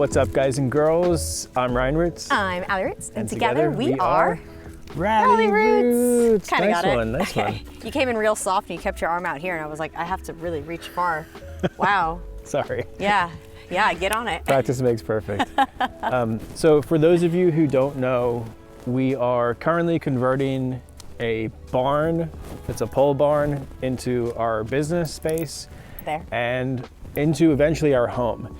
What's up, guys and girls? I'm Ralli Roots. I'm Ralli Roots, and together we are Ralli Roots. Kind of nice got it. One, nice one. You came in real soft and you kept your arm out here, and I was like, I have to really reach far. Wow. Sorry. Yeah, get on it. Practice makes perfect. So for those of you who don't know, we are currently converting a barn, it's a pole barn, into our business space There. and into eventually our home.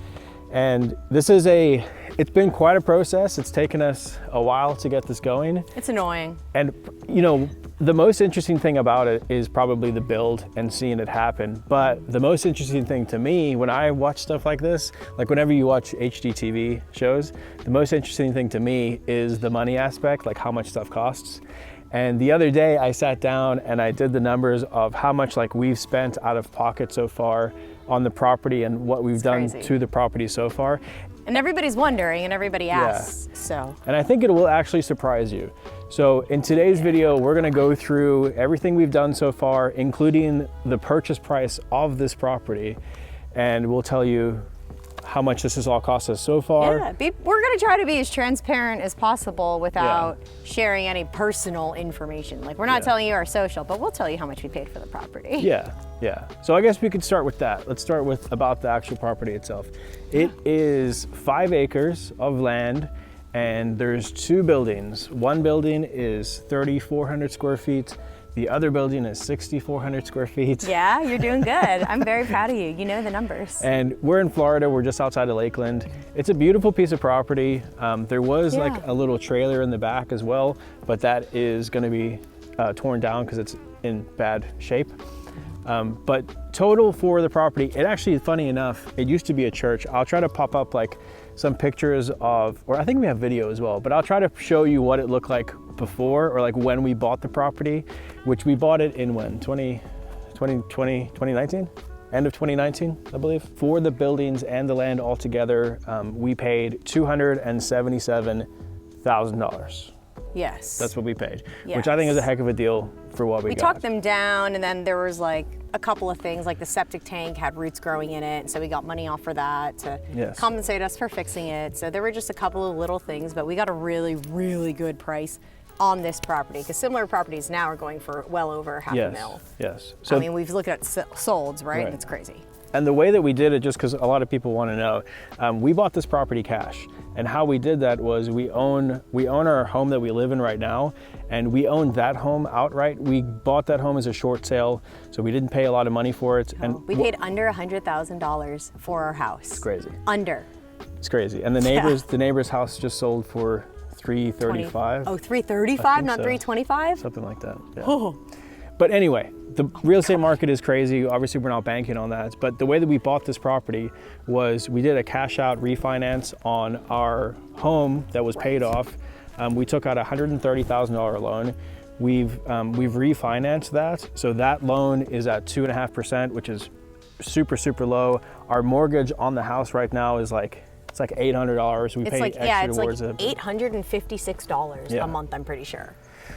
And this is it's been quite a process. It's taken us a while to get this going. It's annoying. And you know, the most interesting thing about it is probably the build and seeing it happen. But the most interesting thing to me when I watch stuff like this, like whenever you watch HGTV shows, the most interesting thing to me is the money aspect, like how much stuff costs. And the other day I sat down and I did the numbers of how much like we've spent out of pocket so far on the property and what we've done to the property so far. And everybody's wondering and everybody asks, so. And I think it will actually surprise you. So in today's video, we're gonna go through everything we've done so far, including the purchase price of this property. And we'll tell you how much this has all cost us so far. Yeah, we're gonna try to be as transparent as possible without sharing any personal information. Like we're not telling you our social, but we'll tell you how much we paid for the property. Yeah. So I guess we could start with that. Let's start with about the actual property itself. It is 5 acres of land and there's 2 buildings. One building is 3,400 square feet. The other building is 6,400 square feet. Yeah, you're doing good. I'm very proud of you. You know the numbers. And we're in Florida. We're just outside of Lakeland. It's a beautiful piece of property. There was like a little trailer in the back as well, but that is going to be torn down because it's in bad shape. But total for the property, it actually, funny enough, it used to be a church. I'll try to pop up like some pictures of, or I think we have video as well, but I'll try to show you what it looked like before, or like when we bought the property, which we bought it in when? 2019? End of 2019, I believe. For the buildings and the land altogether, we paid $277,000. Yes. That's what we paid, which I think is a heck of a deal for what we got. We talked them down, and then there was like a couple of things, like the septic tank had roots growing in it, so we got money off for that to compensate us for fixing it. So there were just a couple of little things, but we got a really, really good price on this property, because similar properties now are going for well over $500,000. Yes. So I mean, we've looked at solds, right? It's crazy. And the way that we did it, just because a lot of people want to know, we bought this property cash. And how we did that was we own our home that we live in right now, and we owned that home outright. We bought that home as a short sale, so we didn't pay a lot of money for it. And we paid under $100,000 for our house. It's crazy. Under. It's crazy. And the neighbor's house just sold for $335. Oh, $335, not $325? Something like that. Yeah. Oh. But anyway, the real estate market is crazy. Obviously, we're not banking on that. But the way that we bought this property was we did a cash out refinance on our home that was paid off. We took out a $130,000 loan. We've refinanced that. So that loan is at 2.5%, which is super, super low. Our mortgage on the house right now is like, it's like $800. We pay extra towards it. It's like $856 a month, I'm pretty sure.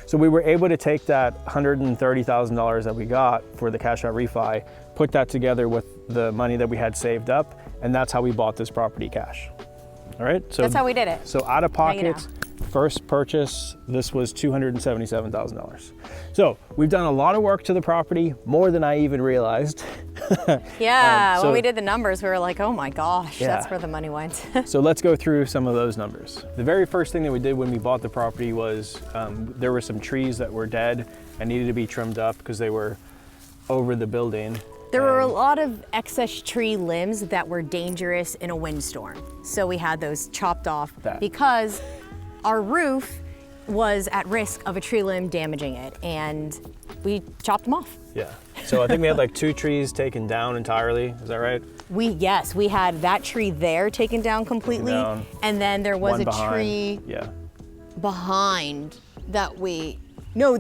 So we were able to take that $130,000 that we got for the cash out refi, put that together with the money that we had saved up, and that's how we bought this property cash. All right? So that's how we did it. So out of pocket, first purchase, this was $277,000. So we've done a lot of work to the property, more than I even realized. When we did the numbers, we were like, oh my gosh, that's where the money went. So let's go through some of those numbers. The very first thing that we did when we bought the property was there were some trees that were dead and needed to be trimmed up because they were over the building. There were a lot of excess tree limbs that were dangerous in a windstorm. So we had those chopped off because our roof was at risk of a tree limb damaging it, and we chopped them off. Yeah. So I think we had like 2 trees taken down entirely. Is that right? We had that tree there taken down completely, and then there was tree behind that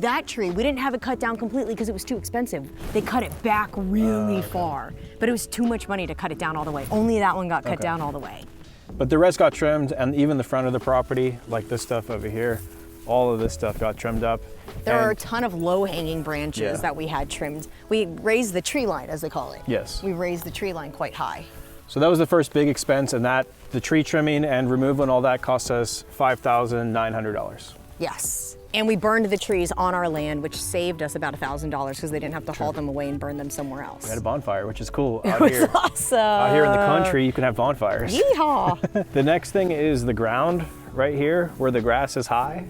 that tree, we didn't have it cut down completely because it was too expensive. They cut it back really far, but it was too much money to cut it down all the way. Only that one got cut down all the way. But the rest got trimmed, and even the front of the property, like this stuff over here, all of this stuff got trimmed up. There are a ton of low-hanging branches that we had trimmed. We raised the tree line, as they call it. Yes. We raised the tree line quite high. So that was the first big expense, and that the tree trimming and removal and all that cost us $5,900. Yes. And we burned the trees on our land, which saved us about $1,000 because they didn't have to haul them away and burn them somewhere else. We had a bonfire, which is cool. It was awesome. Out here in the country, you can have bonfires. Yeehaw. The next thing is the ground right here where the grass is high.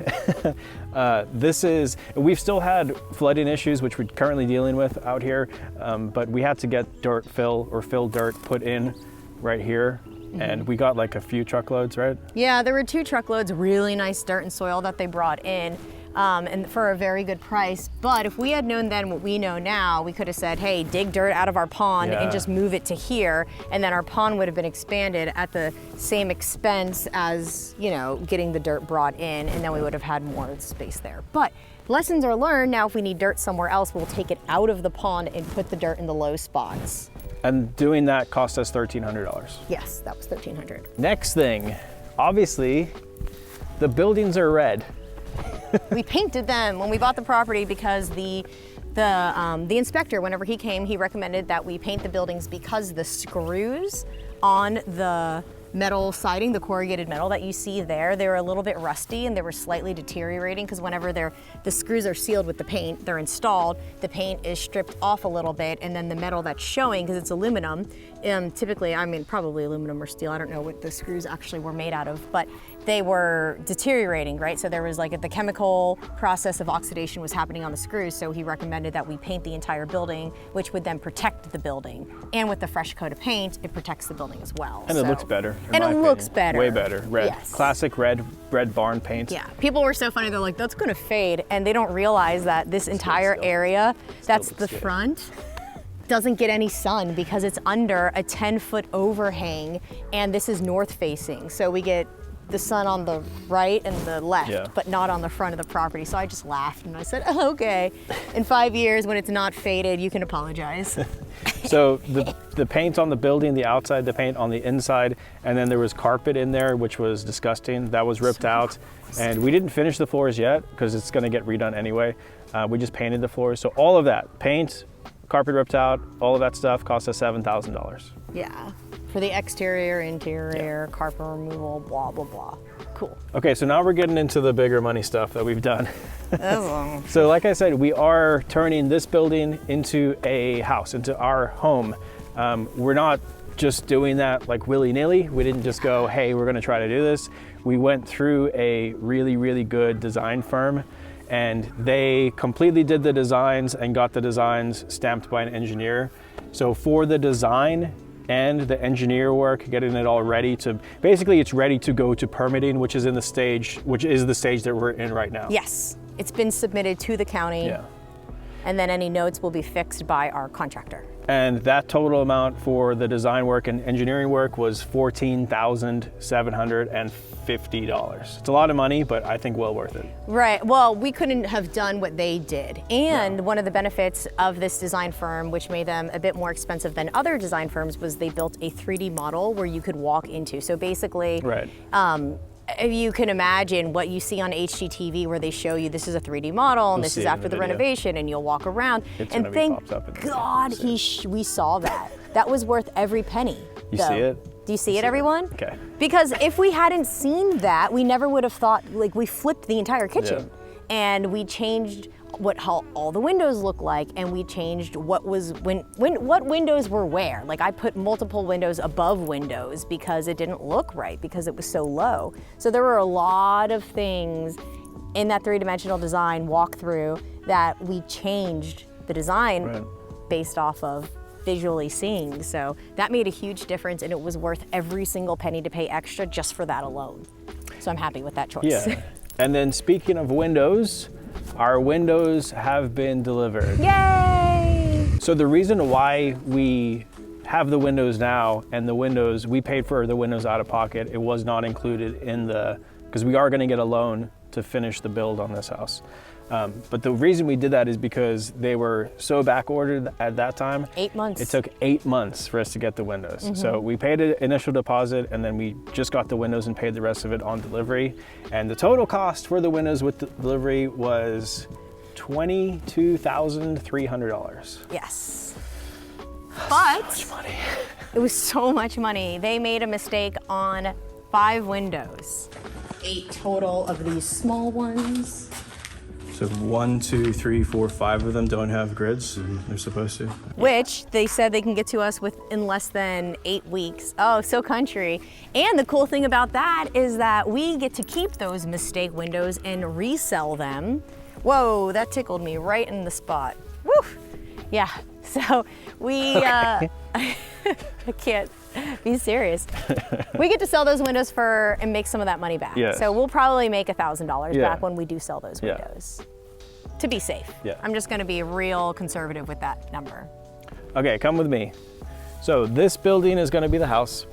We've still had flooding issues, which we're currently dealing with out here, but we had to get fill dirt put in right here. And we got like a few truckloads, right? Yeah, there were 2 truckloads, really nice dirt and soil that they brought in, and for a very good price. But if we had known then what we know now, we could have said, hey, dig dirt out of our pond and just move it to here, and then our pond would have been expanded at the same expense as, you know, getting the dirt brought in, and then we would have had more space there. But lessons are learned. Now if we need dirt somewhere else, we'll take it out of the pond and put the dirt in the low spots. And doing that cost us $1,300. Yes, that was $1,300. Next thing, obviously, the buildings are red. We painted them when we bought the property because the inspector, whenever he came, he recommended that we paint the buildings because the screws on the metal siding, the corrugated metal that you see there, they were a little bit rusty and they were slightly deteriorating because whenever the screws are sealed with the paint, they're installed, the paint is stripped off a little bit, and then the metal that's showing, because it's aluminum, typically, I mean, probably aluminum or steel, I don't know what the screws actually were made out of, but they were deteriorating, right? So there was like the chemical process of oxidation was happening on the screws, so he recommended that we paint the entire building, which would then protect the building. And with the fresh coat of paint, it protects the building as well. And it looks better. And it looks better. Way better. Red. Yes. Classic red barn paint. Yeah. People were so funny. They're like, that's going to fade. And they don't realize that this entire area, that's the front, doesn't get any sun because it's under a 10-foot overhang. And this is north facing. So we get the sun on the right and the left, but not on the front of the property. So I just laughed and I said, oh, okay. In 5 years, when it's not faded, you can apologize. So the paint on the building, the outside, the paint on the inside, and then there was carpet in there, which was disgusting. That was ripped out. And we didn't finish the floors yet because it's gonna get redone anyway. We just painted the floors. So all of that, paint, carpet ripped out, all of that stuff cost us $7,000. Yeah. For the exterior, interior, carpet removal, blah, blah, blah. Cool. Okay, so now we're getting into the bigger money stuff that we've done. So like I said, we are turning this building into a house, into our home. We're not just doing that like willy-nilly. We didn't just go, hey, we're gonna try to do this. We went through a really, really good design firm, and they completely did the designs and got the designs stamped by an engineer. So for the design and the engineer work, getting it all ready to, basically it's ready to go to permitting, which is the stage that we're in right now. Yes, it's been submitted to the county. Yeah. And then any notes will be fixed by our contractor. And that total amount for the design work and engineering work was $14,750. It's a lot of money, but I think well worth it. Right, well, we couldn't have done what they did. And one of the benefits of this design firm, which made them a bit more expensive than other design firms, was they built a 3D model where you could walk into. So basically, if you can imagine what you see on HGTV where they show you this is a 3D model and this is after the renovation and you'll walk around. And thank God we saw that. That was worth every penny. You see it? Do you see it, everyone? Okay. Because if we hadn't seen that, we never would have thought, like we flipped the entire kitchen and we changed how all the windows look like, and we changed what windows were where. Like I put multiple windows above windows because it didn't look right because it was so low. So there were a lot of things in that three-dimensional design walkthrough that we changed the design based off of visually seeing. So that made a huge difference, and it was worth every single penny to pay extra just for that alone. So I'm happy with that choice. Yeah. And then speaking of windows, our windows have been delivered. Yay! So the reason why we have the windows now, and we paid for the windows out of pocket, it was not included in because we are gonna get a loan to finish the build on this house. But the reason we did that is because they were so back ordered at that time. 8 months. It took 8 months for us to get the windows. So we paid an initial deposit, and then we just got the windows and paid the rest of it on delivery. And the total cost for the windows with the delivery was $22,300. Yes. But so much money. It was so much money. They made a mistake on 5 windows. 8 total of these small ones. So 1, 2, 3, 4, 5 of them don't have grids, and they're supposed to. Which they said they can get to us in less than 8 weeks. Oh, so country. And the cool thing about that is that we get to keep those mistake windows and resell them. Whoa, that tickled me right in the spot. Woo! Yeah, so we, I can't be serious. We get to sell those windows and make some of that money back. Yes. So we'll probably make $1,000 back when we do sell those windows. To be safe. Yeah. I'm just gonna be real conservative with that number. Okay, come with me. So this building is gonna be the house.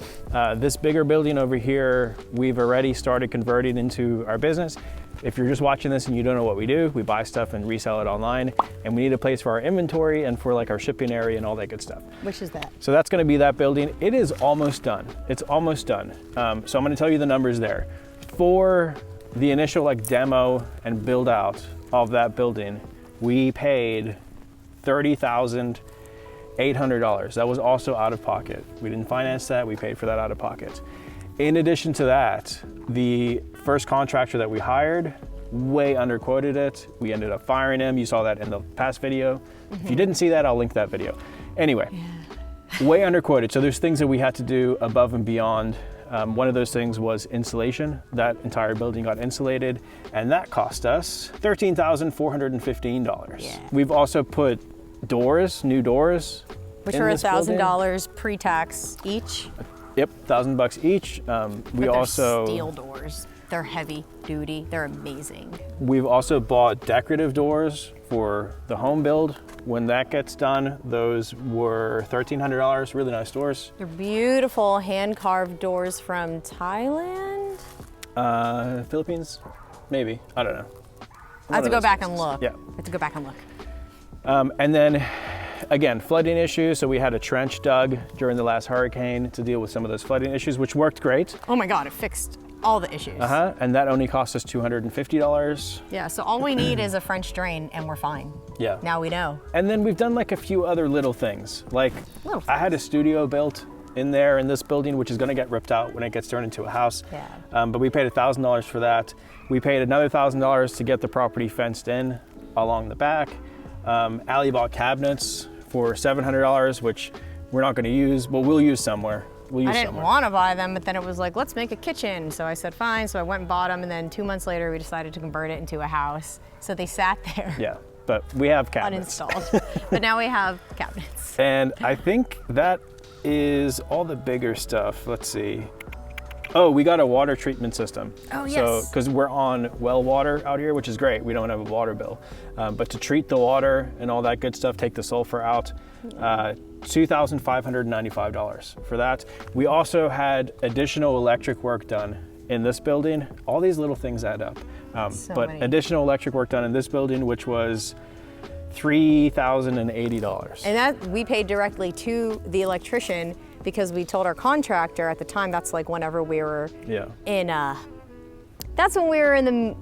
This bigger building over here, we've already started converting into our business. If you're just watching this and you don't know what we do, we buy stuff and resell it online, and we need a place for our inventory and for like our shipping area and all that good stuff. Which is that? So that's gonna be that building. It is almost done. It's almost done. So I'm gonna tell you the numbers there. For the initial like demo and build out of that building, we paid $30,800. That was also out of pocket. We didn't finance that, we paid for that out of pocket. In addition to that, the first contractor that we hired way underquoted it. We ended up firing him. You saw that in the past video. If you didn't see that, I'll link that video. Anyway, way underquoted. So there's things that we had to do above and beyond. One of those things was insulation. That entire building got insulated, and that cost us $13,415. Yeah. We've also put doors, new doors, which are $1,000 pre-tax each. Yep, $1,000 each. We also steel doors. They're heavy duty. They're amazing. We've also bought decorative doors for the home build. When that gets done, those were $1,300. Really nice doors. They're beautiful hand-carved doors from Thailand. Philippines, maybe. I don't know. I have to go back and look. Yeah. I have to go back and look. And then, again, flooding issues. So we had a trench dug during the last hurricane to deal with some of those flooding issues, which worked great. Oh my God, it fixed all the issues. And that only cost us $250. Yeah, so all we need is a French drain and we're fine. Yeah. Now we know. And then we've done like a few other little things. Like I had a studio built in there in this building, which is gonna get ripped out when it gets turned into a house. Yeah. But we paid $1,000 for that. We paid another $1,000 to get the property fenced in along the back. Allie bought cabinets for $700, which we're not gonna use, but we'll use somewhere. I didn't want to buy them, but then it was like, let's make a kitchen. So I said, fine. So I went and bought them. And then 2 months later, we decided to convert it into a house. So they sat there. Yeah, but we have cabinets. Uninstalled. But now we have cabinets. And I think that is all the bigger stuff. Let's see. Oh, we got a water treatment system. Oh, yes. So, because we're on well water out here, which is great. We don't have a water bill. But to treat the water and all that good stuff, take the sulfur out, $2,595 for that. We also had additional electric work done in this building. All these little things add up. But additional electric work done in this building, which was $3,080. And that we paid directly to the electrician because we told our contractor at the time, that's like whenever we were in, that's when we were in the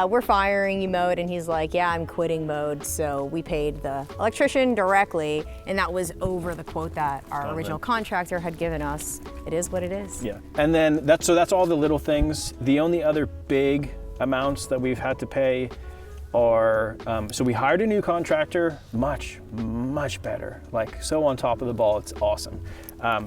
we're firing you mode, and he's like, yeah, I'm quitting mode. So we paid the electrician directly, and that was over the quote that our original contractor had given us. It is what it is. Yeah, and then that's all the little things. The only other big amounts that we've had to pay are, so we hired a new contractor, much better, like so on top of the ball, it's awesome.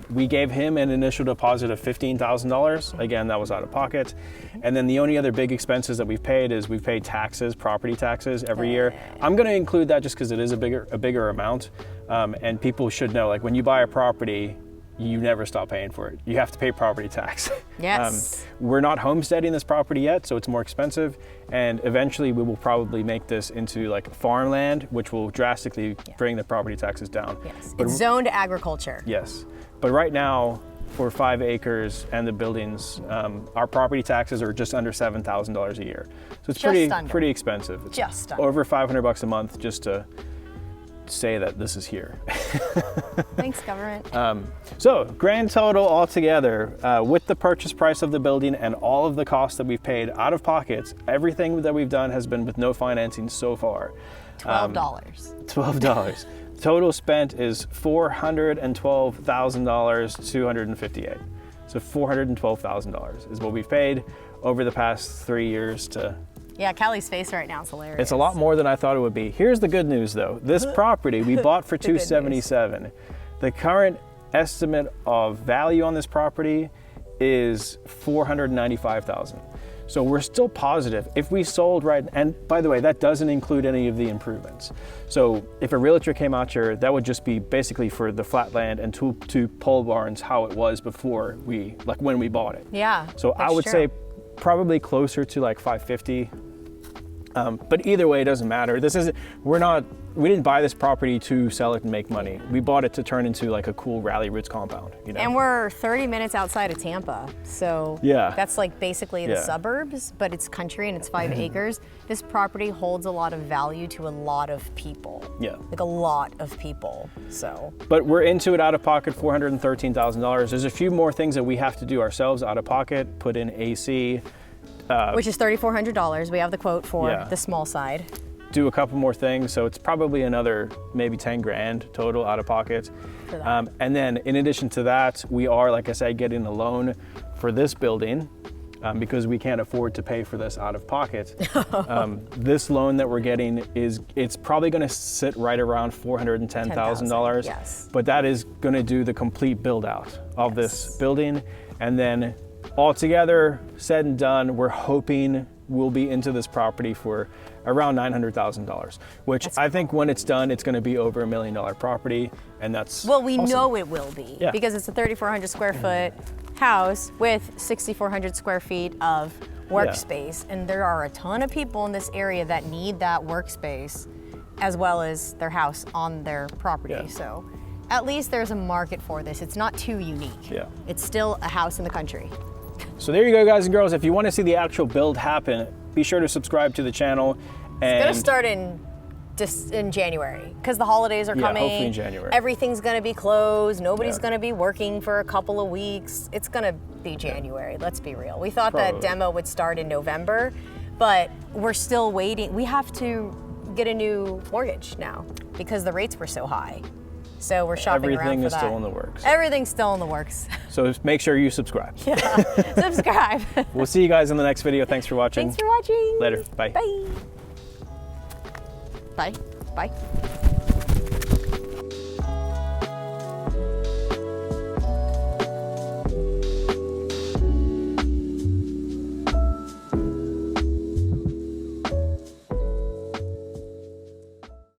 We gave him an initial deposit of $15,000. Again, that was out of pocket. And then the only other big expenses that we've paid is we've paid taxes, property taxes every year. I'm gonna include that just because it is a bigger amount. And people should know, like when you buy a property, you never stop paying for it. You have to pay property tax. Yes. We're not homesteading this property yet, so it's more expensive. And eventually we will probably make this into like farmland, which will drastically bring the property taxes down. Yes, it's zoned agriculture. Yes, but right now, for 5 acres and the buildings, our property taxes are just under $7,000 a year. So it's pretty expensive. It's just under. Over $500 a month just to say that this is here. Thanks, government. So grand total altogether, with the purchase price of the building and all of the costs that we've paid out of pockets, everything that we've done has been with no financing so far. $12. $12. Total spent is $412,258. So $412,000 is what we've paid over the past 3 years to. Yeah, Callie's face right now is hilarious. It's a lot more than I thought it would be. Here's the good news though. This property we bought for $277. The current estimate of value on this property is $495,000. So we're still positive. If we sold right, and by the way, that doesn't include any of the improvements. So if a realtor came out here, that would just be basically for the flat land and two pole barns, how it was before when we bought it. Yeah. So I would say probably closer to like 550. But either way, it doesn't matter. We didn't buy this property to sell it and make money. We bought it to turn into like a cool Ralli Roots compound, you know? And we're 30 minutes outside of Tampa. So that's like basically the suburbs, but it's country and it's 5 acres. This property holds a lot of value to a lot of people. Yeah. Like a lot of people, so. But we're into it out of pocket, $413,000. There's a few more things that we have to do ourselves out of pocket, put in AC. Which is $3,400. We have the quote for the small side. Do a couple more things, so it's probably another maybe 10 grand total out of pocket. And then in addition to that, we are, like I said, getting a loan for this building because we can't afford to pay for this out of pocket. This loan that we're getting it's probably going to sit right around $410,000. Yes. But that is going to do the complete build out of this building, and then altogether said and done, we're hoping we'll be into this property for around $900,000, which I think when it's done, it's going to be over $1 million property, and that's well, we awesome. know it will be because it's a 3,400 square foot house with 6,400 square feet of workspace, and there are a ton of people in this area that need that workspace as well as their house on their property. So at least there's a market for this. It's not too unique. It's still a house in the country. So there you go, guys and girls. If you want to see the actual build happen, be sure to subscribe to the channel. And it's gonna start in January because the holidays are coming. Hopefully in January. Everything's gonna be closed. Nobody's gonna be working for a couple of weeks. It's gonna be January. Let's be real. We thought that demo would start in November, but we're still waiting. We have to get a new mortgage now because the rates were so high. So we're shopping around for that. Everything is still in the works. Everything's still in the works. So make sure you subscribe. Subscribe. We'll see you guys in the next video. Thanks for watching. Thanks for watching. Later. Bye. Bye. Bye. Bye.